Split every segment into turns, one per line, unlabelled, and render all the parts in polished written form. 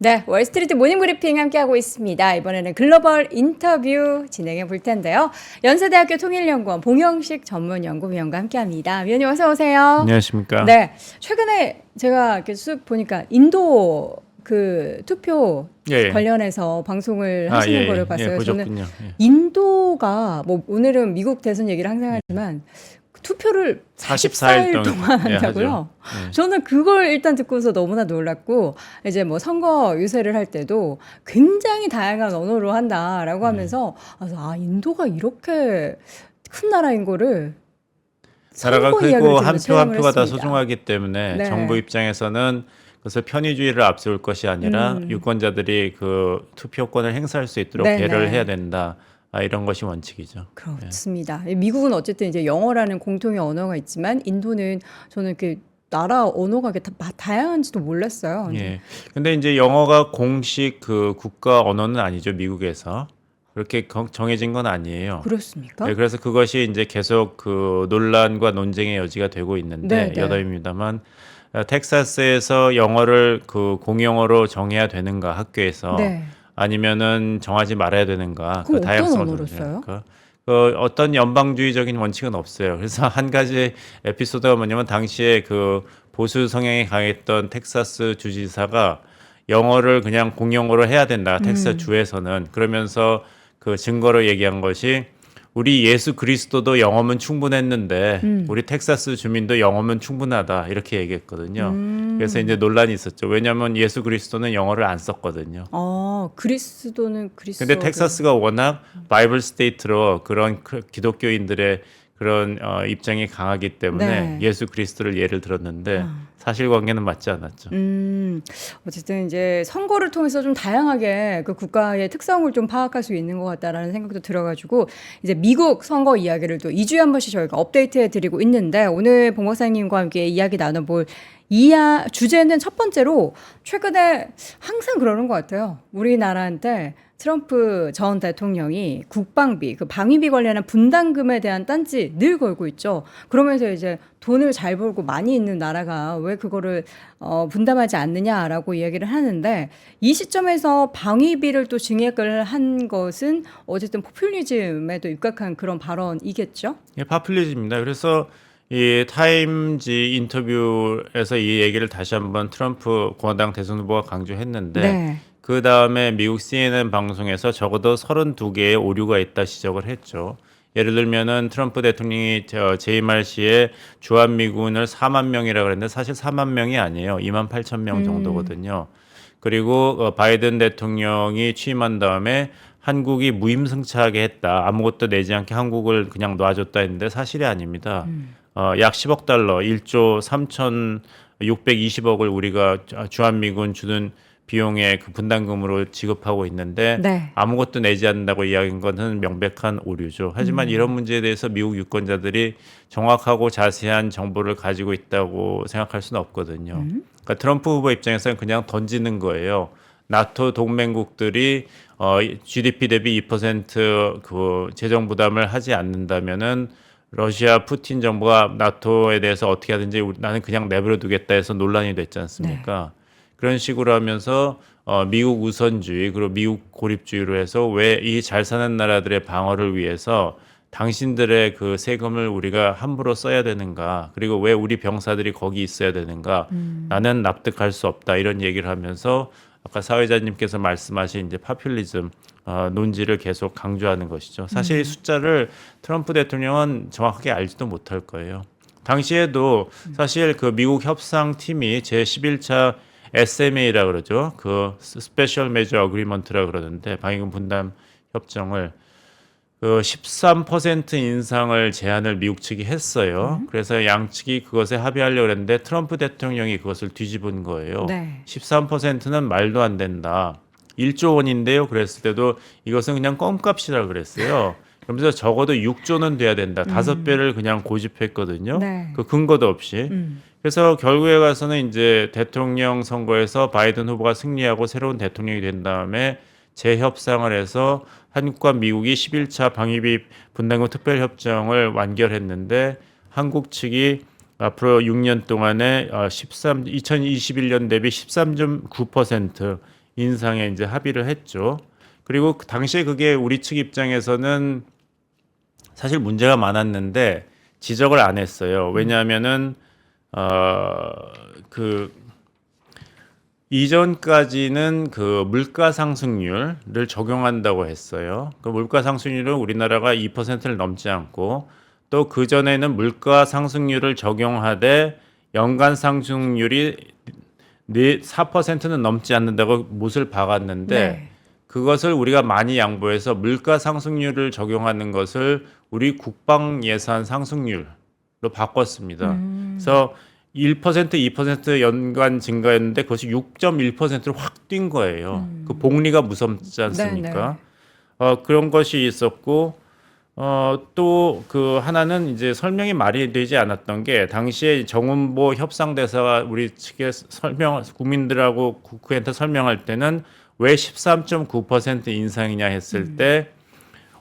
네, 월스트리트 모닝 브리핑 함께하고 있습니다. 이번에는 글로벌 인터뷰 진행해 볼 텐데요. 연세대학교 통일연구원 봉영식 전문연구위원과 함께합니다. 위원님 어서 오세요.
안녕하십니까.
네, 최근에 제가 이렇게 쑥 보니까 인도 그 투표
예, 예.
관련해서 방송을 하시는
예,
거를
예,
봤어요.
보셨군요.
저는
예.
인도가 뭐 오늘은 미국 대선 얘기를 항상 하지만 투표를 44일 동안 한다고요?
예.
저는 그걸 일단 듣고서 너무나 놀랐고 이제 뭐 선거 유세를 할 때도 굉장히 다양한 언어로 한다라고 하면서 아 인도가 이렇게 큰 나라인 거를
나라가
선거 이야기를
크고
들으면서
한 표
체감을
한 표가 다
했습니다.
소중하기 때문에
네.
정부 입장에서는 그것을 편의주의를 앞세울 것이 아니라 유권자들이 그 투표권을 행사할 수 있도록
네,
배려를
네.
해야 된다. 이런 것이 원칙이죠.
그렇습니다. 미국은 어쨌든 이제 영어라는 공통의 언어가 있지만 인도는 저는 그 나라 언어가 이렇게 다양한지도 몰랐어요.
예. 근데 이제 영어가 공식 그 국가 언어는 아니죠, 미국에서. 그렇게 정해진 건 아니에요.
그렇습니까?
네, 그래서 그것이 이제 계속 그 논란과 논쟁의 여지가 되고 있는데
네, 네.
여담입니다만 텍사스에서 영어를 그 공용어로 정해야 되는가 학교에서
네.
아니면은 정하지 말아야 되는가
그럼 어떤
다양성을
언어로
존중해야
써요?
될까? 그 어떤 연방주의적인 원칙은 없어요. 그래서 한 가지 에피소드가 뭐냐면 당시에 그 보수 성향이 강했던 텍사스 주지사가 영어를 그냥 공용어로 해야 된다. 텍사스 주에서는 그러면서 그 증거로 얘기한 것이 우리 예수 그리스도도 영어면 충분했는데 우리 텍사스 주민도 영어면 충분하다 이렇게 얘기했거든요. 그래서 이제 논란이 있었죠. 왜냐하면 예수 그리스도는 영어를 안 썼거든요.
그리스도는 그리스도.
근데 텍사스가 워낙 바이블 스테이트로 그런 기독교인들의 그런 입장이 강하기 때문에
네.
예수 그리스도를 예를 들었는데 사실관계는 맞지 않았죠.
어쨌든 이제 선거를 통해서 좀 다양하게 그 국가의 특성을 좀 파악할 수 있는 것 같다라는 생각도 들어가지고 이제 미국 선거 이야기를 또 2주에 한 번씩 저희가 업데이트해 드리고 있는데 오늘 봉 박사님과 함께 이야기 나눠볼 주제는 첫 번째로 최근에 항상 그러는 것 같아요. 우리나라한테 트럼프 전 대통령이 국방비, 그 방위비 관련한 분담금에 대한 딴지 늘 걸고 있죠. 그러면서 이제 돈을 잘 벌고 많이 있는 나라가 왜 그거를 분담하지 않느냐라고 이야기를 하는데 이 시점에서 방위비를 또 증액을 한 것은 어쨌든 포퓰리즘에도 입각한 그런 발언이겠죠.
예, 파퓰리즘입니다. 그래서 이 타임즈 인터뷰에서 이 얘기를 다시 한번 트럼프 공화당 대선 후보가 강조했는데
네.
그 다음에 미국 CNN 방송에서 적어도 32개의 오류가 있다 지적을 했죠. 예를 들면은 트럼프 대통령이 재임 할 시에 주한미군을 4만 명이라고 그랬는데 사실 4만 명이 아니에요. 2만 8천 명 정도거든요. 그리고 바이든 대통령이 취임한 다음에 한국이 무임승차하게 했다. 아무것도 내지 않게 한국을 그냥 놔줬다 했는데 사실이 아닙니다. 약 10억 달러, 1조 3,620억을 우리가 주한미군 주는 비용의 그 분담금으로 지급하고 있는데
네.
아무것도 내지 않는다고 이야기한 것은 명백한 오류죠. 하지만 이런 문제에 대해서 미국 유권자들이 정확하고 자세한 정보를 가지고 있다고 생각할 수는 없거든요. 그러니까 트럼프 후보 입장에서는 그냥 던지는 거예요. 나토 동맹국들이 GDP 대비 2%그 재정 부담을 하지 않는다면은 러시아 푸틴 정부가 나토에 대해서 어떻게 하든지 나는 그냥 내버려 두겠다 해서 논란이 됐지 않습니까? 그런 식으로 하면서 미국 우선주의 그리고 미국 고립주의로 해서 왜 이 잘 사는 나라들의 방어를 위해서 당신들의 그 세금을 우리가 함부로 써야 되는가 그리고 왜 우리 병사들이 거기 있어야 되는가 나는 납득할 수 없다 이런 얘기를 하면서 아까 사회자님께서 말씀하신 이제 파퓰리즘 논지를 계속 강조하는 것이죠. 사실 이 숫자를 트럼프 대통령은 정확하게 알지도 못할 거예요. 당시에도 사실 그 미국 협상팀이 제11차 SMA라 그러죠. 그 스페셜 메저 어그리먼트라 그러는데 방위금 분담 협정을 그 13% 인상을 제안을 미국 측이 했어요. 그래서 양측이 그것에 합의하려고 했는데 트럼프 대통령이 그것을 뒤집은 거예요.
네.
13%는 말도 안 된다. 1조 원인데요. 그랬을 때도 이것은 그냥 껌값이라 그랬어요. 그러면서 적어도 6조는 돼야 된다. 5배를 그냥 고집했거든요.
네.
그 근거도 없이. 그래서 결국에 가서는 이제 대통령 선거에서 바이든 후보가 승리하고 새로운 대통령이 된 다음에 재협상을 해서 한국과 미국이 11차 방위비 분담금 특별협정을 완결했는데 한국 측이 앞으로 6년 동안에 2021년 대비 13.9% 인상에 이제 합의를 했죠. 그리고 그 당시에 그게 우리 측 입장에서는 사실 문제가 많았는데 지적을 안 했어요. 왜냐하면은 그 이전까지는 그 물가 상승률을 적용한다고 했어요. 그 물가 상승률은 우리나라가 2%를 넘지 않고 또 그 전에는 물가 상승률을 적용하되 연간 상승률이 4%는 넘지 않는다고 못을 박았는데
네.
그것을 우리가 많이 양보해서 물가 상승률을 적용하는 것을 우리 국방 예산 상승률로 바꿨습니다. 그래서 1%, 2% 연간 증가였는데 그것이 6.1%로 확 뛴 거예요. 그 복리가 무섭지 않습니까? 그런 것이 있었고 또 그 하나는 이제 설명이 말이 되지 않았던 게 당시에 정운보 협상대사가 우리 측에 국민들하고 국회한테 설명할 때는 왜 13.9% 인상이냐 했을 때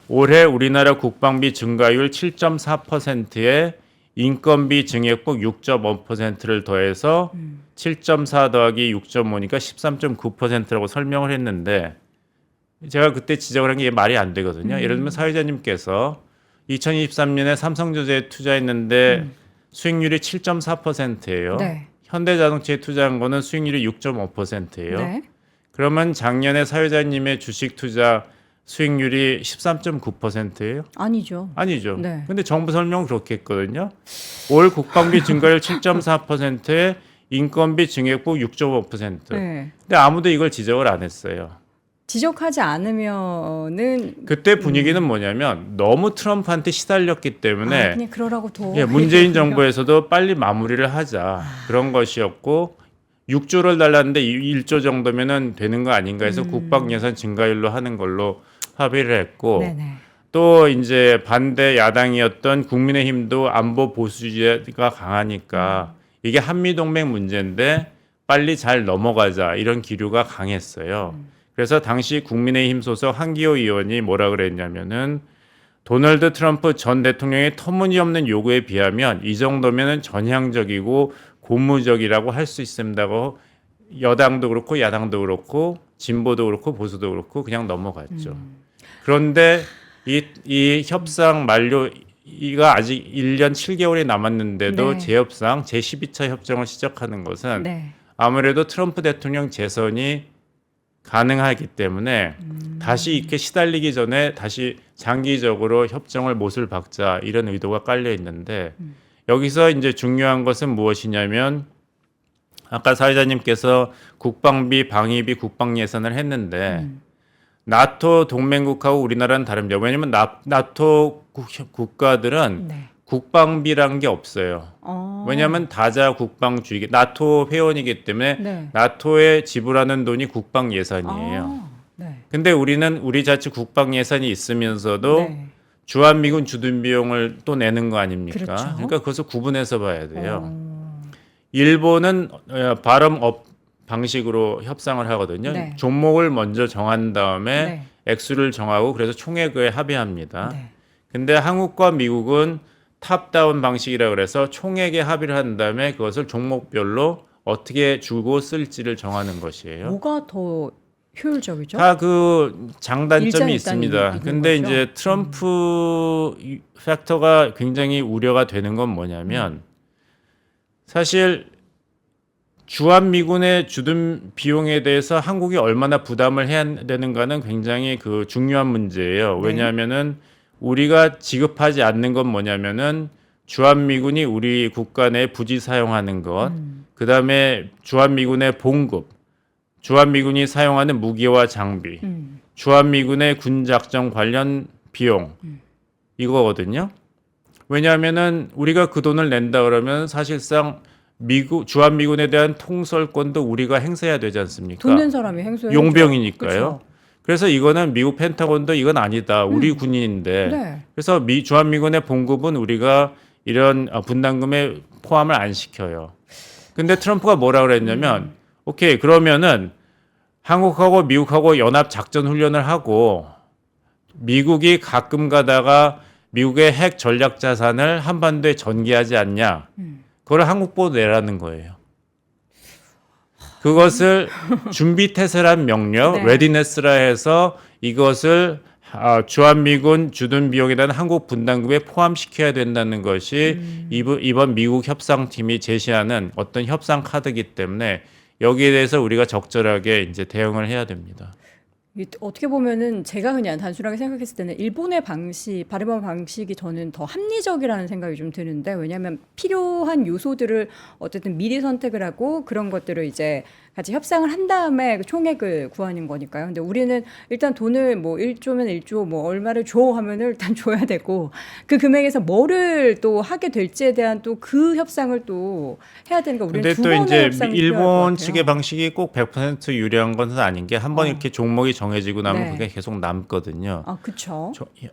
올해 우리나라 국방비 증가율 7.4%에 인건비 증액폭 6.5%를 더해서 7.4 더하기 6.5니까 13.9%라고 설명을 했는데 제가 그때 지적을 한 게 말이 안 되거든요. 예를 들면 사회자님께서 2023년에 삼성전자에 투자했는데 수익률이 7.4%예요.
네.
현대자동차에 투자한 거는 수익률이 6.5%예요.
네.
그러면 작년에 사회자님의 주식 투자 수익률이 13.9%예요?
아니죠.
아니죠.
네.
근데 정부 설명은 그렇게 했거든요. 올 국방비 증가율 7.4%에 인건비 증액폭 6.5%.
네.
근데 아무도 이걸 지적을 안 했어요.
지적하지 않으면은
그때 분위기는 뭐냐면 너무 트럼프한테 시달렸기 때문에
그냥 그러라고 둬.
예, 문재인 정부에서도 빨리 마무리를 하자 그런 것이었고 6조를 달랐는데 1조 정도면은 되는 거 아닌가 해서 국방 예산 증가율로 하는 걸로 합의를 했고
네네.
또 이제 반대 야당이었던 국민의힘도 안보 보수주의가 강하니까 이게 한미 동맹 문제인데 빨리 잘 넘어가자 이런 기류가 강했어요. 그래서 당시 국민의힘 소속 한기호 의원이 뭐라 그랬냐면은 도널드 트럼프 전 대통령의 터무니없는 요구에 비하면 이 정도면은 전향적이고 고무적이라고 할 수 있습니다고 여당도 그렇고 야당도 그렇고 진보도 그렇고 보수도 그렇고 그냥 넘어갔죠. 그런데 이 협상 만료가 아직 1년 7개월이 남았는데도
네.
재협상 제12차 협정을 시작하는 것은
네.
아무래도 트럼프 대통령 재선이 가능하기 때문에 다시 이렇게 시달리기 전에 다시 장기적으로 협정을 못을 박자 이런 의도가 깔려 있는데 여기서 이제 중요한 것은 무엇이냐면 아까 사회자님께서 국방비, 방위비, 국방 예산을 했는데 나토 동맹국하고 우리나라는 다릅니다. 왜냐하면 나토 국가들은
네.
국방비라는 게 없어요. 왜냐하면 다자 국방주의, 나토 회원이기 때문에
네.
나토에 지불하는 돈이 국방 예산이에요.
네.
근데 우리는 우리 자체 국방 예산이 있으면서도
네.
주한미군 주둔 비용을 또 내는 거 아닙니까?
그렇죠.
그러니까 그것을 구분해서 봐야 돼요. 일본은 발음업 방식으로 협상을 하거든요.
네.
종목을 먼저 정한 다음에
네.
액수를 정하고 그래서 총액에 합의합니다.
네.
근데 한국과 미국은 탑다운 방식이라 그래서 총액에 합의를 한 다음에 그것을 종목별로 어떻게 주고 쓸지를 정하는 것이에요.
뭐가 더 효율적이죠?
다 그 장단점이
일장일단이
있습니다.
있는
근데
거죠?
이제 트럼프 팩터가 굉장히 우려가 되는 건 뭐냐면 사실 주한미군의 주둔 비용에 대해서 한국이 얼마나 부담을 해야 되는가는 굉장히 그 중요한 문제예요.
네.
왜냐하면은 우리가 지급하지 않는 건 뭐냐면은 주한미군이 우리 국가 내 부지 사용하는 것, 그 다음에 주한미군의 봉급, 주한미군이 사용하는 무기와 장비, 주한미군의 군작전 관련 비용 이거거든요. 왜냐하면은 우리가 그 돈을 낸다 그러면 사실상 주한미군에 대한 통솔권도 우리가 행사해야 되지 않습니까?
돈 낸 사람이 행소해.
용병이니까요.
그렇죠.
그래서 이거는 미국 펜타곤도 이건 아니다. 우리 군인인데.
네.
그래서 주한미군의 봉급은 우리가 이런 분담금에 포함을 안 시켜요. 근데 트럼프가 뭐라 그랬냐면 오케이 그러면은 한국하고 미국하고 연합 작전 훈련을 하고 미국이 가끔 가다가 미국의 핵 전략 자산을 한반도에 전개하지 않냐. 그걸 한국 보고 내라는 거예요. 그것을 준비 태세란 명령,
네.
레디네스라 해서 이것을 주한미군 주둔 비용에 대한 한국 분담금에 포함시켜야 된다는 것이 이번 미국 협상팀이 제시하는 어떤 협상 카드이기 때문에 여기에 대해서 우리가 적절하게 이제 대응을 해야 됩니다.
어떻게 보면은 제가 그냥 단순하게 생각했을 때는 일본의 발해방 방식이 저는 더 합리적이라는 생각이 좀 드는데, 왜냐하면 필요한 요소들을 어쨌든 미리 선택을 하고 그런 것들을 이제 같이 협상을 한 다음에 그 총액을 구하는 거니까요. 근데 우리는 일단 돈을 뭐 1조면 1조 뭐 얼마를 줘 하면은 일단 줘야 되고, 그 금액에서 뭐를 또 하게 될지에 대한 또 그 협상을 또 해야 되는 거. 우리는
근데
두
또
번의
이제
협상이 필요할 것
일본
같아요.
측의 방식이 꼭 100% 유리한 것은 아닌 게 한 번 이렇게 종목이 정해지고 나면
네.
그게 계속 남거든요.
아, 그렇죠.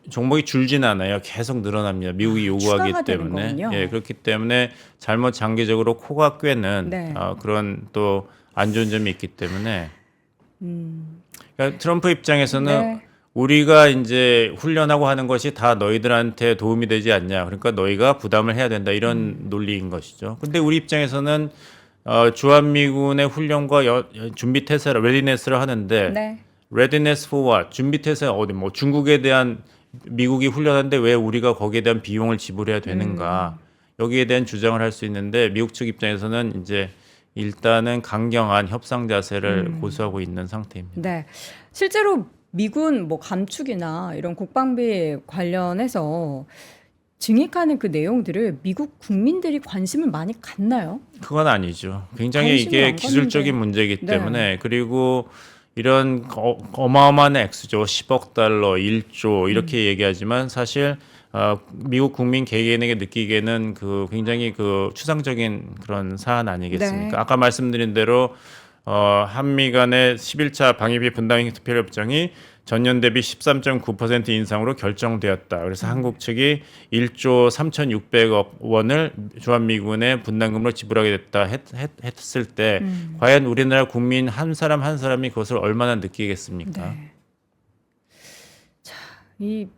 종목이 줄진 않아요. 계속 늘어납니다. 미국이 요구하기
추가가 되는
때문에.
거군요.
예, 그렇기 때문에 잘못 장기적으로 코가 꿰는
네.
그런 또 안 좋은 점이 있기 때문에. 그러니까 트럼프 입장에서는
네.
우리가 이제 훈련하고 하는 것이 다 너희들한테 도움이 되지 않냐. 그러니까 너희가 부담을 해야 된다. 이런 논리인 것이죠. 근데 우리 입장에서는 주한미군의 훈련과 준비 태세를 레디네스를 하는데
네.
readiness for what? 준비 태세 어디 뭐 중국에 대한 미국이 훈련하는데 왜 우리가 거기에 대한 비용을 지불해야 되는가? 여기에 대한 주장을 할 수 있는데 미국 측 입장에서는 이제 일단은 강경한 협상 자세를 고수하고 있는 상태입니다.
네. 실제로 미군 뭐 감축이나 이런 국방비 관련해서 증액하는 그 내용들을 미국 국민들이 관심을 많이 갖나요?
그건 아니죠. 굉장히
관심을
이게
안
기술적인
갖는데.
문제이기
네.
때문에 그리고 이런 어마어마한 액수죠. 10억 달러, 1조 이렇게 얘기하지만 사실 미국 국민 개개인에게 느끼기에는 그 굉장히 그 추상적인 그런 사안 아니겠습니까?
네.
아까 말씀드린 대로 한미 간의 11차 방위비 분담 특별협정이 전년 대비 13.9% 인상으로 결정되었다. 그래서 한국 측이 1조 3,600억 원을 주한미군의 분담금으로 지불하게 됐다 했을 때 과연 우리나라 국민 한 사람 한 사람이 그것을 얼마나 느끼겠습니까?
네. 이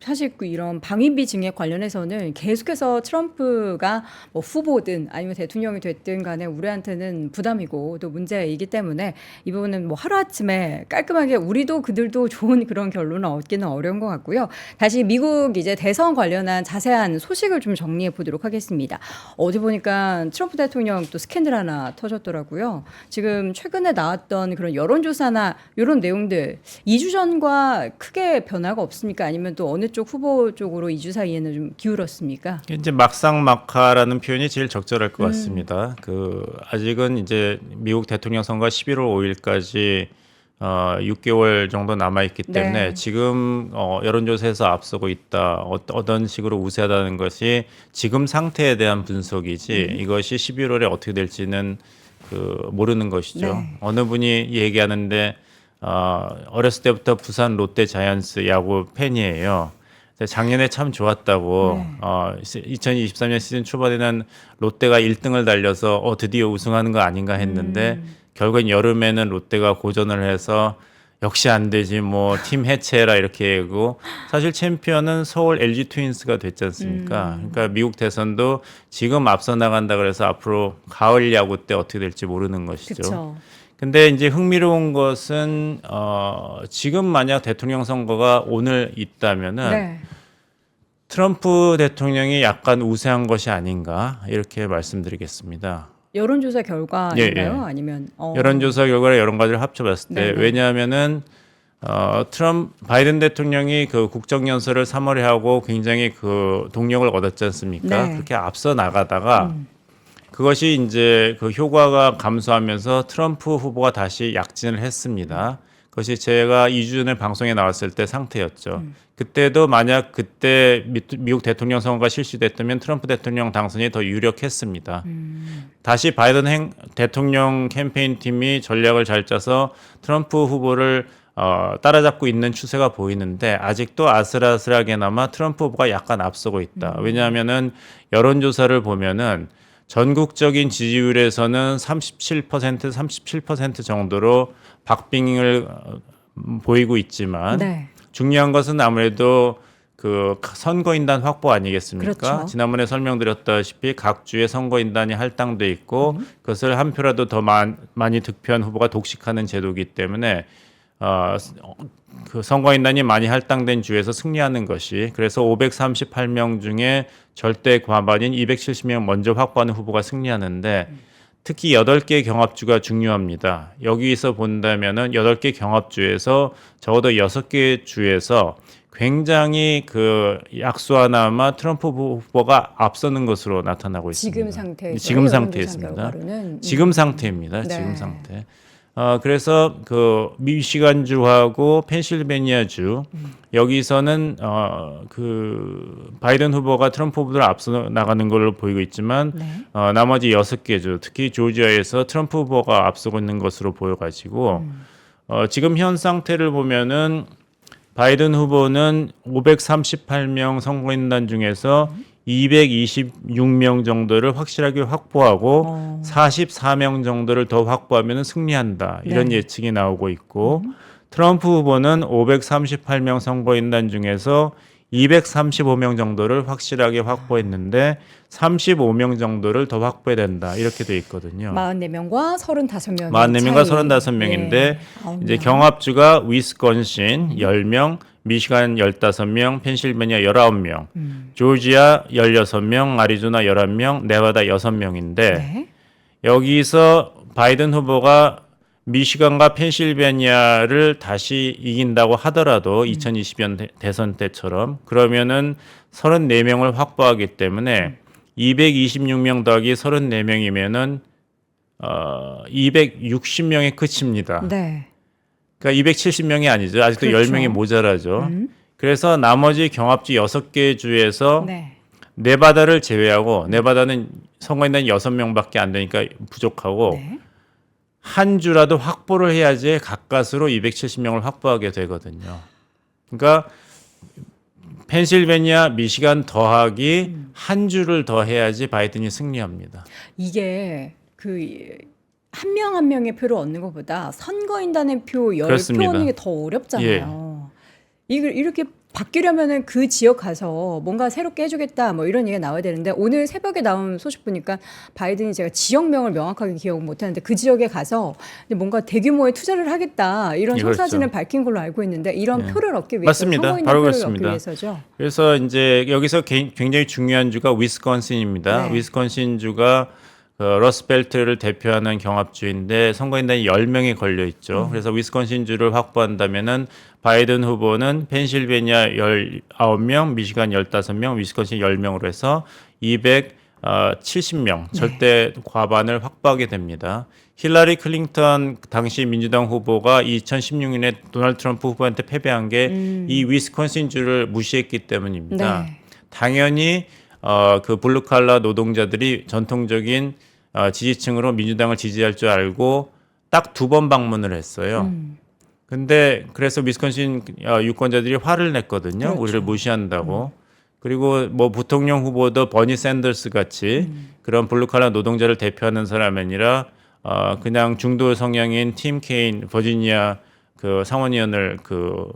사실 그 이런 방위비 증액 관련해서는 계속해서 트럼프가 뭐 후보든 아니면 대통령이 됐든 간에 우리한테는 부담이고 또 문제이기 때문에 이 부분은 뭐 하루아침에 깔끔하게 우리도 그들도 좋은 그런 결론을 얻기는 어려운 것 같고요. 다시 미국 이제 대선 관련한 자세한 소식을 좀 정리해 보도록 하겠습니다. 어디 보니까 트럼프 대통령 또 스캔들 하나 터졌더라고요. 지금 최근에 나왔던 그런 여론조사나 이런 내용들 2주 전과 크게 변화가 없습니까? 아니면 또 어느 쪽 후보 쪽으로 2주 사이에는 좀 기울었습니까?
이제 막상막하라는 표현이 제일 적절할 것 같습니다. 그 아직은 이제 미국 대통령 선거가 11월 5일까지 6개월 정도 남아 있기 때문에
네.
지금 여론조사에서 앞서고 있다. 어떤 식으로 우세하다는 것이 지금 상태에 대한 분석이지 이것이 11월에 어떻게 될지는 모르는 것이죠.
네.
어느 분이 얘기하는데 어렸을 때부터 부산 롯데 자이언츠 야구 팬이에요. 작년에 참 좋았다고. 2023년 시즌 초반에는 롯데가 1등을 달려서 드디어 우승하는 거 아닌가 했는데 결국엔 여름에는 롯데가 고전을 해서 역시 안 되지 뭐 팀 해체해라 이렇게 얘기고 사실 챔피언은 서울 LG 트윈스가 됐지 않습니까? 그러니까 미국 대선도 지금 앞서 나간다 그래서 앞으로 가을 야구 때 어떻게 될지 모르는 것이죠.
그렇죠.
근데 이제 흥미로운 것은 지금 만약 대통령 선거가 오늘 있다면은
네.
트럼프 대통령이 약간 우세한 것이 아닌가 이렇게 말씀드리겠습니다.
여론조사 결과인가요?
예, 예.
아니면
여론조사 결과를 여러 가지를 합쳐봤을 때
네네.
왜냐하면은 바이든 대통령이 그 국정연설을 3월에 하고 굉장히 그 동력을 얻었지 않습니까?
네.
그렇게 앞서 나가다가 그것이 이제 그 효과가 감소하면서 트럼프 후보가 다시 약진을 했습니다. 그것이 제가 2주 전에 방송에 나왔을 때 상태였죠. 그때도 만약 그때 미국 대통령 선거가 실시됐다면 트럼프 대통령 당선이 더 유력했습니다. 다시 바이든 대통령 캠페인 팀이 전략을 잘 짜서 트럼프 후보를 따라잡고 있는 추세가 보이는데 아직도 아슬아슬하게나마 트럼프 후보가 약간 앞서고 있다. 왜냐하면은 여론조사를 보면은 전국적인 지지율에서는 37% 정도로 박빙을 보이고 있지만
네.
중요한 것은 아무래도 그 선거인단 확보 아니겠습니까?
그렇죠.
지난번에 설명드렸다시피 각 주에 선거인단이 할당돼 있고 그것을 한 표라도 더 많이 득표한 후보가 독식하는 제도이기 때문에 그 선거인단이 많이 할당된 주에서 승리하는 것이 그래서 538명 중에 절대 과반인 270명 먼저 확보하는 후보가 승리하는데 특히 8개 경합주가 중요합니다. 여기서 본다면은 8개 경합주에서 적어도 6개 주에서 굉장히 그 약수 하나마 트럼프 후보가 앞서는 것으로 나타나고 있습니다.
지금 상태에서
지금 상태였습니다. 지금 상태입니다.
네.
지금 상태. 그래서 그 미시간주하고 펜실베니아주 여기서는 그 바이든 후보가 트럼프 후보를 앞서 나가는 걸로 보이고 있지만
네.
나머지 6개 주, 특히 조지아에서 트럼프 후보가 앞서고 있는 것으로 보여가지고 지금 현 상태를 보면은 바이든 후보는 538명 선거인단 중에서 226명 정도를 확실하게 확보하고 44명 정도를 더 확보하면 승리한다. 이런
네.
예측이 나오고 있고 트럼프 후보는 538명 선거인단 중에서 235명 정도를 확실하게 확보했는데 35명 정도를 더 확보해야 된다. 이렇게 돼 있거든요.
44명과 35명.
44명과 35명인데 이제 경합주가 위스콘신 10명, 미시간 15명, 펜실베니아 19명, 조지아 16명, 아리조나 11명, 네바다 6명인데
네.
여기서 바이든 후보가 미시간과 펜실베니아를 다시 이긴다고 하더라도 2020년 대선 때처럼 그러면은 34명을 확보하기 때문에 226명 더하기 34명이면은 260명이 끝입니다.
네.
그러니까 270명이 아니죠. 아직도
그렇죠.
10명이 모자라죠. 그래서 나머지 경합주 6개 주에서
네.
네바다를 제외하고 네바다는 선거인단이 6명밖에 안 되니까 부족하고
네.
한 주라도 확보를 해야지 가까스로 270명을 확보하게 되거든요. 그러니까 펜실베니아, 미시간 더하기 한 주를 더 해야지 바이든이 승리합니다.
이게 그 한 명 한 명의 표를 얻는 것보다 선거인단의 표 10표
그렇습니다.
얻는 게 더 어렵잖아요. 이걸 이렇게 바뀌려면은 그 지역 가서 뭔가 새롭게 해주겠다 뭐 이런 얘기가 나와야 되는데 오늘 새벽에 나온 소식 보니까 바이든이 제가 지역명을 명확하게 기억 못하는데 그 지역에 가서 뭔가 대규모의 투자를 하겠다 이런
예, 그렇죠.
청사진을 밝힌 걸로 알고 있는데 이런
예.
표를 얻기 위해서
맞습니다.
선거인단
바로
표를
그렇습니다.
얻기 위해서죠.
그래서 이제 여기서 굉장히 중요한 주가 위스콘신입니다.
네.
위스콘신 주가 러스벨트를 대표하는 경합주인데 선거인단이 10명이 걸려 있죠. 그래서 위스콘신 주를 확보한다면은 바이든 후보는 펜실베니아 19명, 미시간 15명, 위스콘신 10명으로 해서 270명 절대 과반을 확보하게 됩니다. 힐러리 클린턴 당시 민주당 후보가 2016년에 도널드 트럼프 후보한테 패배한 게 이 위스콘신 주를 무시했기 때문입니다.
네.
당연히 그 블루칼라 노동자들이 전통적인 지지층으로 민주당을 지지할 줄 알고 딱 2번 방문을 했어요. 근데 그래서 위스콘신 유권자들이 화를 냈거든요.
그렇죠.
우리를 무시한다고. 그리고 뭐 부통령 후보도 버니 샌더스 같이 그런 블루칼라 노동자를 대표하는 사람이 아니라 그냥 중도 성향인 팀 케인 버지니아 그 상원의원을 그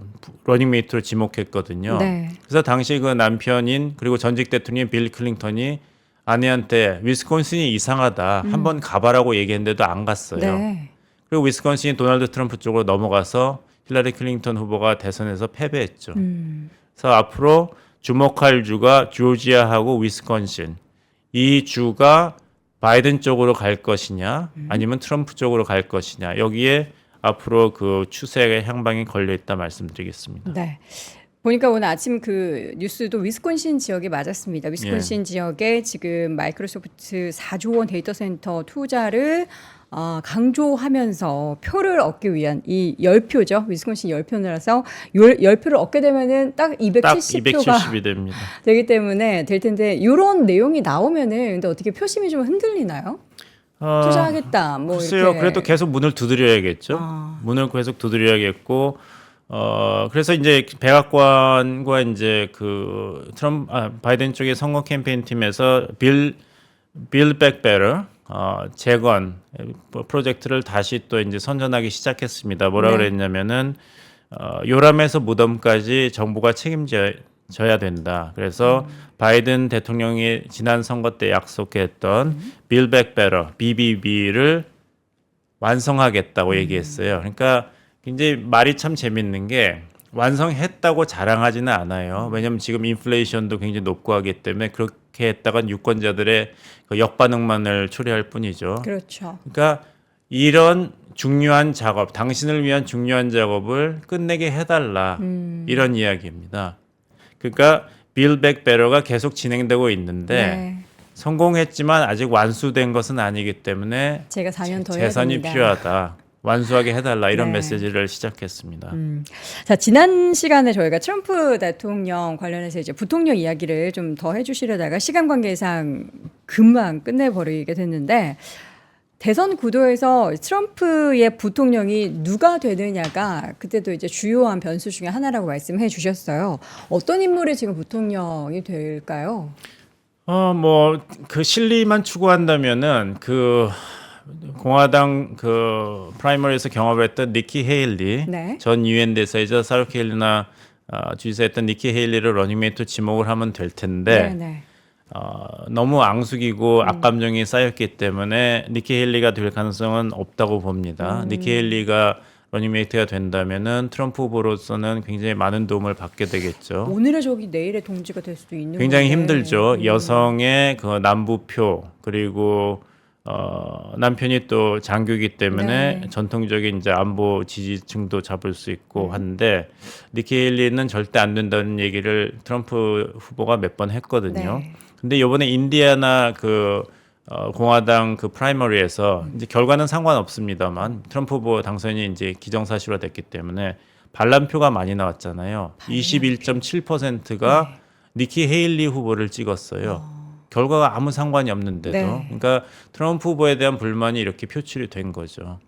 러닝메이트로 지목했거든요.
네.
그래서 당시 그 남편인 그리고 전직 대통령 빌 클린턴이 아내한테 위스콘신이 이상하다. 한번 가봐라고 얘기했는데도 안 갔어요.
네.
그리고 위스콘신이 도널드 트럼프 쪽으로 넘어가서 힐러리 클린턴 후보가 대선에서 패배했죠. 그래서 앞으로 주목할 주가 조지아하고 위스콘신. 이 주가 바이든 쪽으로 갈 것이냐 아니면 트럼프 쪽으로 갈 것이냐. 여기에 앞으로 그 추세의 향방이 걸려 있다 말씀드리겠습니다.
네. 보니까 오늘 아침 그 뉴스도 위스콘신 지역이 맞았습니다. 위스콘신 지역에 지금 마이크로소프트 4조 원 데이터 센터 투자를 강조하면서 표를 얻기 위한 이 10표죠. 위스콘신 10표라서 10표를 얻게 되면은 딱 270표가
270이 됩니다.
되기 때문에 될 텐데 이런 내용이 나오면은 근데 어떻게 표심이 좀 흔들리나요? 투자하겠다. 뭐
글쎄요.
이렇게.
그래도 계속 문을 두드려야겠죠.
아.
문을 계속 두드려야겠고 그래서 이제 백악관과 이제 그 바이든 쪽의 선거 캠페인 팀에서 빌 백베러 재건 프로젝트를 다시 또 이제 선전하기 시작했습니다. 뭐라
네.
그랬냐면은 요람에서 무덤까지 정부가 책임져야 져야 된다. 그래서 바이든 대통령이 지난 선거 때 약속했던 Build Back Better (BBB를) 완성하겠다고 얘기했어요. 그러니까 굉장히 말이 참 재밌는 게 완성했다고 자랑하지는 않아요. 왜냐하면 지금 인플레이션도 굉장히 높고 하기 때문에 그렇게 했다간 유권자들의 그 역반응만을 초래할 뿐이죠.
그렇죠.
그러니까 이런 중요한 작업, 당신을 위한 중요한 작업을 끝내게 해달라 이런 이야기입니다. 그러니까 Build Back Better가 계속 진행되고 있는데
네.
성공했지만 아직 완수된 것은 아니기 때문에
제가 4년 더 해야
재선이
됩니다.
필요하다. 완수하게 해달라 이런
네.
메시지를 시작했습니다.
자, 지난 시간에 저희가 트럼프 대통령 관련해서 이제 부통령 이야기를 좀 더 해주시려다가 시간 관계상 금방 끝내버리게 됐는데 대선 구도에서 트럼프의 부통령이 누가 되느냐가 그때도 이제 주요한 변수 중에 하나라고 말씀해 주셨어요. 어떤 인물이 지금 부통령이 될까요?
뭐 그 실리만 추구한다면은 그 공화당 그 프라이머리에서 경험을 했던 니키 헤일리
네.
전 유엔 대사이자 사우스캐롤라이나 주지사였던 니키 헤일리를 러닝메이트 지목을 하면 될 텐데
네.
너무 앙숙이고 악감정이 쌓였기 때문에 니키 헤일리가 될 가능성은 없다고 봅니다. 니키 헤일리가 러닝메이트가 된다면은 트럼프 후보로서는 굉장히 많은 도움을 받게 되겠죠.
오늘의 적이 내일의 동지가 될 수도 있는
굉장히
건데.
힘들죠. 여성의 그 남부표 그리고 남편이 또 장교이기 때문에
네.
전통적인 이제 안보 지지층도 잡을 수 있고 한데 니키 헤일리는 절대 안 된다는 얘기를 트럼프 후보가 몇 번 했거든요.
네.
근데 이번에 인디애나 그 공화당 그 프라이머리에서 이제 결과는 상관없습니다만 트럼프 후보 당선이 이제 기정사실화 됐기 때문에 반란표가 많이 나왔잖아요. 21.7%가 니키 헤일리 후보를 찍었어요. 결과가 아무 상관이 없는데도.
네.
그러니까 트럼프 후보에 대한 불만이 이렇게 표출이 된 거죠.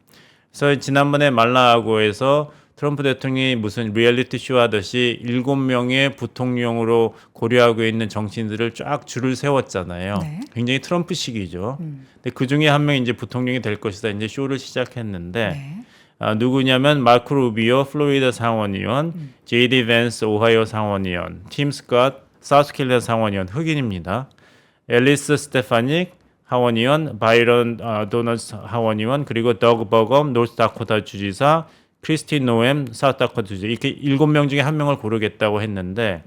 그래서 지난번에 말라하고에서 트럼프 대통령이 무슨 리얼리티 쇼 하듯이 7명의 부통령으로 고려하고 있는 정치인들을 쫙 줄을 세웠잖아요.
네.
굉장히 트럼프식이죠. 근데 그 중에 한 명이 이제 부통령이 될 것이다. 이제 쇼를 시작했는데
네.
누구냐면 마크 루비오 플로리다 상원의원, 제이디 벤스 오하이오 상원의원, 팀 스캇 사우스캐롤라이나 상원의원 흑인입니다. 앨리스 스테파닉 하원의원, 바이런 도너스 하원의원, 그리고 더그 버검 노스다코타 주지사, 크리스티 노엠 사우스다코타 주지사 이렇게 7명 중에 한 명을 고르겠다고 했는데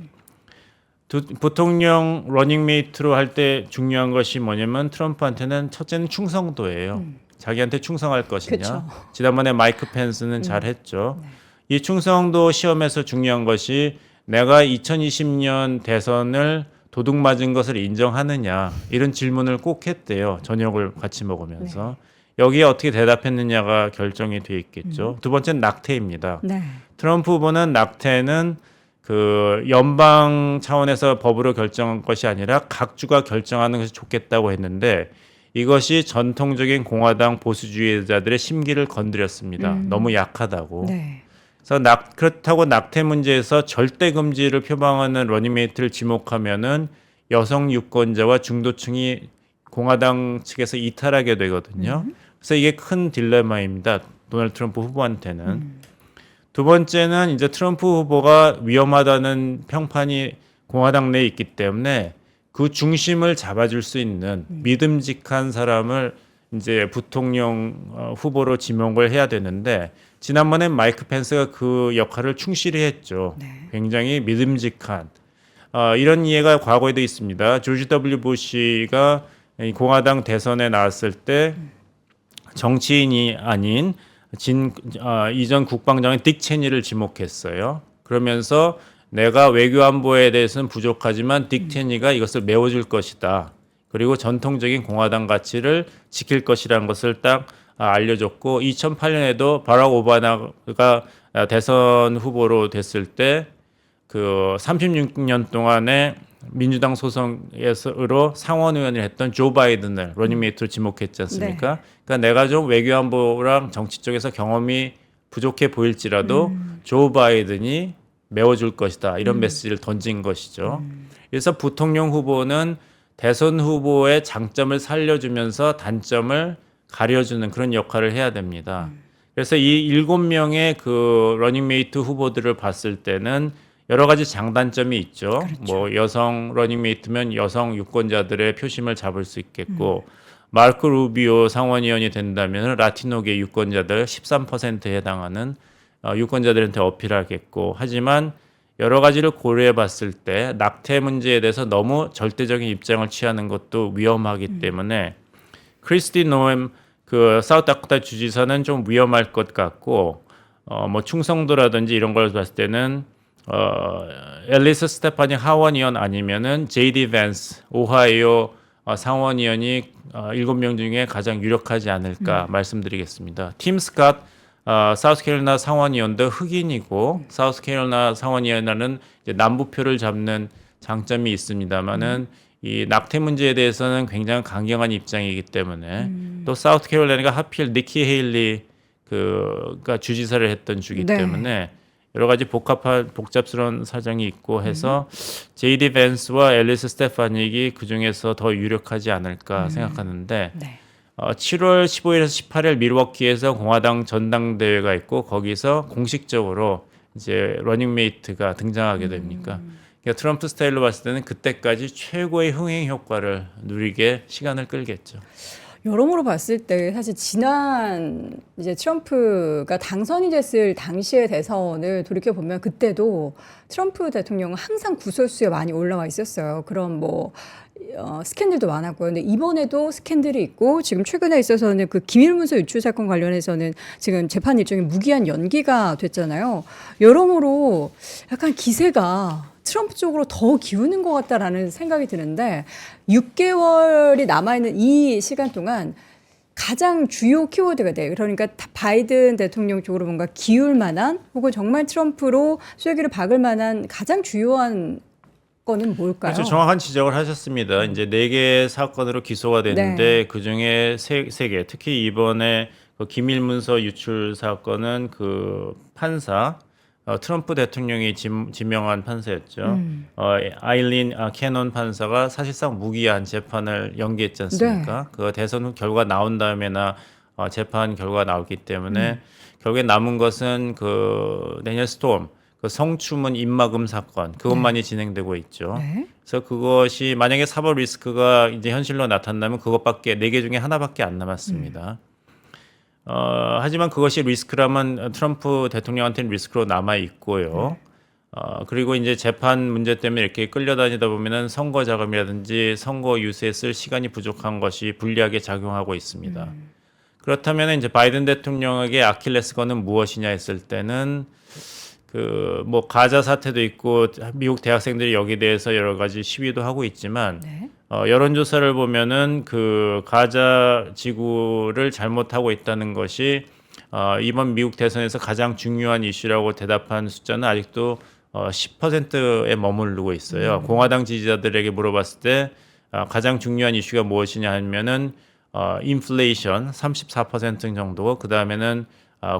부통령 러닝메이트로 할 때 중요한 것이 뭐냐면 트럼프한테는 첫째는 충성도예요. 자기한테 충성할 것이냐.
그쵸.
지난번에 마이크 펜스는 잘했죠. 이 충성도 시험에서 중요한 것이 내가 2020년 대선을 도둑 맞은 것을 인정하느냐 이런 질문을 꼭 했대요. 저녁을 같이 먹으면서. 여기에 어떻게 대답했느냐가 결정이 돼 있겠죠. 두 번째는 낙태입니다.
네.
트럼프 후보는 낙태는 그 연방 차원에서 법으로 결정한 것이 아니라 각 주가 결정하는 것이 좋겠다고 했는데 이것이 전통적인 공화당 보수주의자들의 심기를 건드렸습니다. 너무 약하다고.
네.
그래서 그렇다고 낙태 문제에서 절대 금지를 표방하는 러닝메이트를 지목하면은 여성 유권자와 중도층이 공화당 측에서 이탈하게 되거든요. 그래서 이게 큰 딜레마입니다. 도널드 트럼프 후보한테는. 두 번째는 이제 트럼프 후보가 위험하다는 평판이 공화당 내에 있기 때문에 그 중심을 잡아줄 수 있는 믿음직한 사람을 이제 부통령 후보로 지목을 해야 되는데 지난번에 마이크 펜스가 그 역할을 충실히 했죠.
네.
굉장히 믿음직한 이런 이해가 과거에도 있습니다. 조지 W. 부시가 이 공화당 대선에 나왔을 때 정치인이 아닌 이전 국방장관 딕 체니를 지목했어요. 그러면서 내가 외교안보에 대해서는 부족하지만 딕 체니가 이것을 메워줄 것이다. 그리고 전통적인 공화당 가치를 지킬 것이라는 것을 딱 알려줬고 2008년에도 바락 오바마가 대선 후보로 됐을 때 그 36년 동안에 민주당 소속으로 상원 의원을 했던 조 바이든을 러닝메이트로 지목했지 않습니까?
네.
그러니까 내가 좀 외교안보랑 정치 쪽에서 경험이 부족해 보일지라도 조 바이든이 메워줄 것이다. 이런 메시지를 던진 것이죠. 그래서 부통령 후보는 대선 후보의 장점을 살려주면서 단점을 가려주는 그런 역할을 해야 됩니다. 그래서 이 7명의 그 러닝메이트 후보들을 봤을 때는 여러 가지 장단점이 있죠.
그렇죠.
뭐 여성 러닝메이트면 여성 유권자들의 표심을 잡을 수 있겠고 마르코 루비오 상원의원이 된다면 라티노계 유권자들 13%에 해당하는 유권자들한테 어필하겠고 하지만 여러 가지를 고려해 봤을 때 낙태 문제에 대해서 너무 절대적인 입장을 취하는 것도 위험하기 때문에 크리스티 노엠 그 사우스다코타 주지사는 좀 위험할 것 같고 뭐 충성도라든지 이런 걸 봤을 때는 앨리스 스테파니 하원의원 아니면은 제이디 밴스 오하이오 상원의원이 7명 중에 가장 유력하지 않을까 말씀드리겠습니다. 팀 스캇 사우스캐롤라이나 상원의원도 흑인이고 사우스캐롤라이나 상원의원은 이제 남부표를 잡는 장점이 있습니다만은 이 낙태 문제에 대해서는 굉장히 강경한 입장이기 때문에 또 사우스캐롤라이나가 하필 니키 헤일리 그가 주지사를 했던 주기
네.
때문에 여러 가지 복잡스러운 사정이 있고 해서 제이디 밴스와 앨리스 스테파닉이 그 중에서 더 유력하지 않을까 생각하는데
네.
7월 15일에서 18일 밀워키에서 공화당 전당대회가 있고 거기서 공식적으로 이제 러닝메이트가 등장하게 됩니까? 그러니까 트럼프 스타일로 봤을 때는 그때까지 최고의 흥행 효과를 누리게 시간을 끌겠죠.
여러모로 봤을 때 사실 지난 이제 트럼프가 당선이 됐을 당시의 대선을 돌이켜 보면 그때도 트럼프 대통령은 항상 구설수에 많이 올라와 있었어요. 그런 뭐 스캔들도 많았고요. 근데 이번에도 스캔들이 있고 지금 최근에 있어서는 그 기밀문서 유출 사건 관련해서는 지금 재판 일정이 무기한 연기가 됐잖아요. 여러모로 약간 기세가 트럼프 쪽으로 더 기우는 것 같다라는 생각이 드는데 6개월이 남아있는 이 시간 동안 가장 주요 키워드가 돼요. 그러니까 바이든 대통령 쪽으로 뭔가 기울 만한 혹은 정말 트럼프로 쐐기를 박을 만한 가장 주요한 거는 뭘까요?
그렇죠. 정확한 지적을 하셨습니다. 이제 4개 사건으로 기소가 됐는데
네.
그중에 3개 특히 이번에 그 기밀문서 유출 사건은 그 판사 트럼프 대통령이 지명한 판사였죠. 아일린 캐논 판사가 사실상 무기한 재판을 연기했지 않습니까? 그 대선 후 결과 나온 다음에나 재판 결과 나오기 때문에 결국에 남은 것은 그 데니얼 스톰 그 성추문 입막음 사건 그것만이 진행되고 있죠.
네.
그래서 그것이 만약에 사법 리스크가 이제 현실로 나타나면 그것밖에 4개 중에 하나밖에 안 남았습니다. 하지만 그것이 리스크라면 트럼프 대통령한테는 리스크로 남아 있고요. 그리고 이제 재판 문제 때문에 이렇게 끌려다니다 보면은 선거 자금이라든지 선거 유세에 쓸 시간이 부족한 것이 불리하게 작용하고 있습니다. 그렇다면 이제 바이든 대통령에게 아킬레스건은 무엇이냐 했을 때는 그 뭐 가자 사태도 있고 미국 대학생들이 여기에 대해서 여러 가지 시위도 하고 있지만
네.
여론조사를 보면은 그 가자 지구를 잘못하고 있다는 것이 이번 미국 대선에서 가장 중요한 이슈라고 대답한 숫자는 아직도 10%에 머무르고 있어요. 공화당 지지자들에게 물어봤을 때 가장 중요한 이슈가 무엇이냐 하면은 인플레이션 34% 정도고 그 다음에는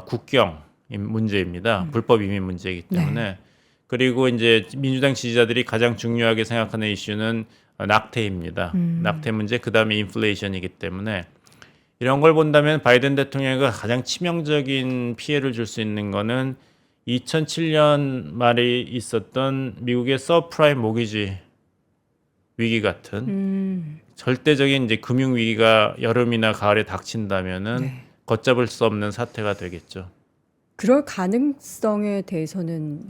국경 문제입니다. 불법 이민 문제이기 때문에
네.
그리고 이제 민주당 지지자들이 가장 중요하게 생각하는 이슈는 낙태입니다. 낙태 문제 그다음에 인플레이션이기 때문에 이런 걸 본다면 바이든 대통령이 가장 치명적인 피해를 줄 수 있는 거는 2007년 말에 있었던 미국의 서프라임 모기지 위기 같은 절대적인 이제 금융 위기가 여름이나 가을에 닥친다면은
네.
걷잡을 수 없는 사태가 되겠죠.
그럴 가능성에 대해서는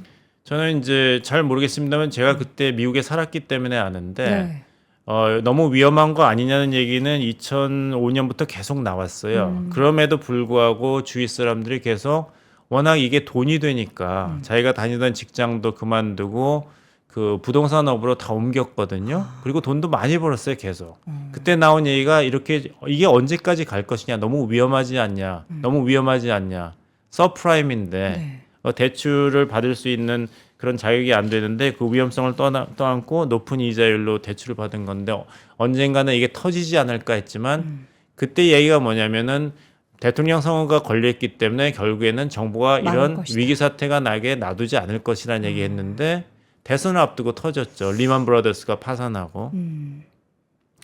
저는 이제 잘 모르겠습니다만 제가 그때 미국에 살았기 때문에 아는데
네.
너무 위험한 거 아니냐는 얘기는 2005년부터 계속 나왔어요. 그럼에도 불구하고 주위 사람들이 계속 워낙 이게 돈이 되니까 자기가 다니던 직장도 그만두고 그 부동산업으로 다 옮겼거든요. 그리고 돈도 많이 벌었어요, 계속. 그때 나온 얘기가 이렇게 이게 언제까지 갈 것이냐, 너무 위험하지 않냐, 너무 위험하지 않냐. 서프라임인데
네.
대출을 받을 수 있는 그런 자격이 안 되는데 그 위험성을 떠안고 높은 이자율로 대출을 받은 건데 언젠가는 이게 터지지 않을까 했지만 그때 얘기가 뭐냐면은 대통령 선거가 걸렸기 때문에 결국에는 정부가 이런
것이다.
위기 사태가 나게 놔두지 않을 것이라는 얘기했는데 대선을 앞두고 터졌죠. 리만 브라더스가 파산하고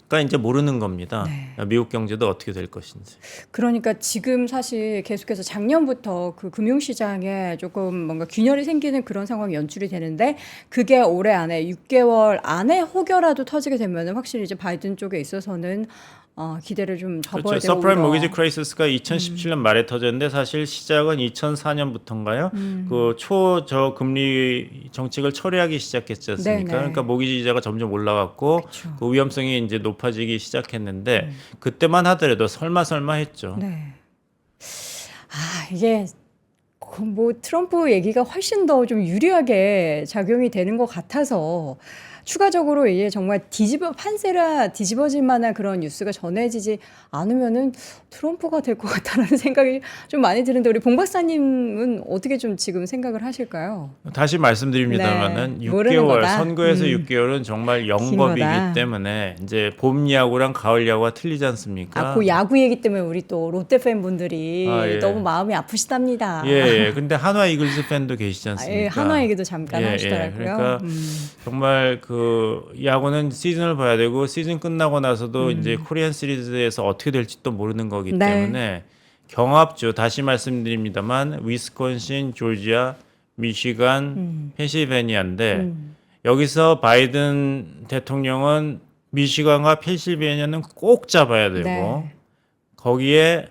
그러니까 이제 모르는 겁니다.
네.
미국 경제도 어떻게 될 것인지.
그러니까 지금 사실 계속해서 작년부터 그 금융시장에 조금 뭔가 균열이 생기는 그런 상황이 연출이 되는데 그게 올해 안에 6개월 안에 혹여라도 터지게 되면 확실히 이제 바이든 쪽에 있어서는 기대를 좀 접어야
그렇죠.
되고
서프라임 모기지 크라이시스가 2017년 말에 터졌는데 사실 시작은 2004년부터인가요? 그 초저금리 정책을 철회하기 시작했지 않습니까?
네네.
그러니까 모기지 이자가 점점 올라갔고
그쵸.
그 위험성이 이제 높아지기 시작했는데 그때만 하더라도 설마 했죠.
네. 이게 뭐 트럼프 얘기가 훨씬 더 좀 유리하게 작용이 되는 것 같아서 추가적으로 이게 정말 판세라 뒤집어질 만한 그런 뉴스가 전해지지 않으면은 트럼프가 될 것 같다는 생각이 좀 많이 드는데 우리 봉 박사님은 어떻게 좀 지금 생각을 하실까요?
다시 말씀드립니다만은
네, 모르는
6개월
거다.
선거에서 6개월은 정말 영법이기
거다.
때문에 이제 봄 야구랑 가을 야구가 틀리지 않습니까?
그 야구 얘기 때문에 우리 또 롯데 팬분들이
예.
너무 마음이 아프시답니다.
예. 근데 한화 이글스 팬도 계시지 않습니까?
한화 얘기도 잠깐
예, 예.
하시더라고요.
그러니까 정말 그 야구는 시즌을 봐야 되고 시즌 끝나고 나서도 이제 코리안 시리즈에서 어떻게 될지 또 모르는 거기
네.
때문에 경합주 다시 말씀드립니다만 위스콘신, 조지아, 미시간, 펜실베니아인데 여기서 바이든 대통령은 미시간과 펜실베니아는 꼭 잡아야 되고
네.
거기에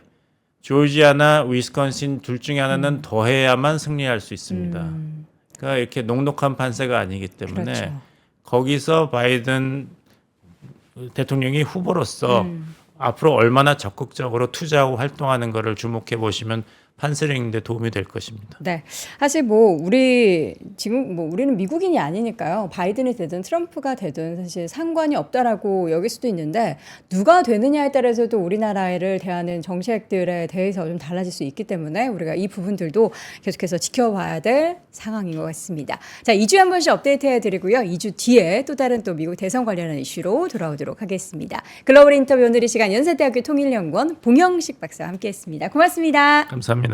조지아나 위스콘신 둘 중에 하나는 더해야만 승리할 수 있습니다. 그러니까 이렇게 녹록한 판세가 아니기 때문에
그렇죠.
거기서 바이든 대통령이 후보로서 앞으로 얼마나 적극적으로 투자하고 활동하는 것을 주목해 보시면 판세를 읽는 데 도움이 될 것입니다.
네. 사실 뭐 우리 지금 뭐 우리는 미국인이 아니니까요. 바이든이 되든 트럼프가 되든 사실 상관이 없다라고 여길 수도 있는데 누가 되느냐에 따라서도 우리나라를 대하는 정책들에 대해서 좀 달라질 수 있기 때문에 우리가 이 부분들도 계속해서 지켜봐야 될 상황인 것 같습니다. 자, 2주에 한 번씩 업데이트해 드리고요. 2주 뒤에 또 다른 또 미국 대선 관련한 이슈로 돌아오도록 하겠습니다. 글로벌 인터뷰 오늘 이 시간 연세대학교 통일연구원 봉영식 박사와 함께했습니다. 고맙습니다.
감사합니다.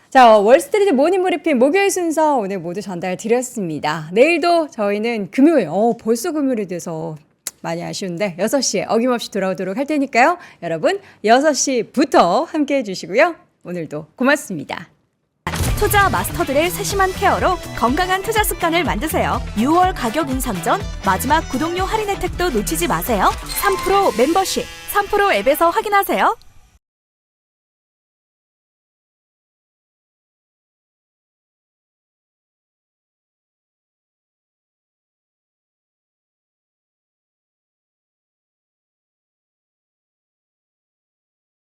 자, 월스트리트 모닝 브리핑 목요일 순서 오늘 모두 전달 드렸습니다. 내일도 저희는 금요일, 벌써 금요일이 돼서 많이 아쉬운데 6시에 어김없이 돌아오도록 할 테니까요. 여러분 6시부터 함께해 주시고요. 오늘도 고맙습니다.
투자 마스터들의 세심한 케어로 건강한 투자 습관을 만드세요. 6월 가격 인상 전 마지막 구독료 할인 혜택도 놓치지 마세요. 3프로 멤버십, 3프로 앱에서 확인하세요.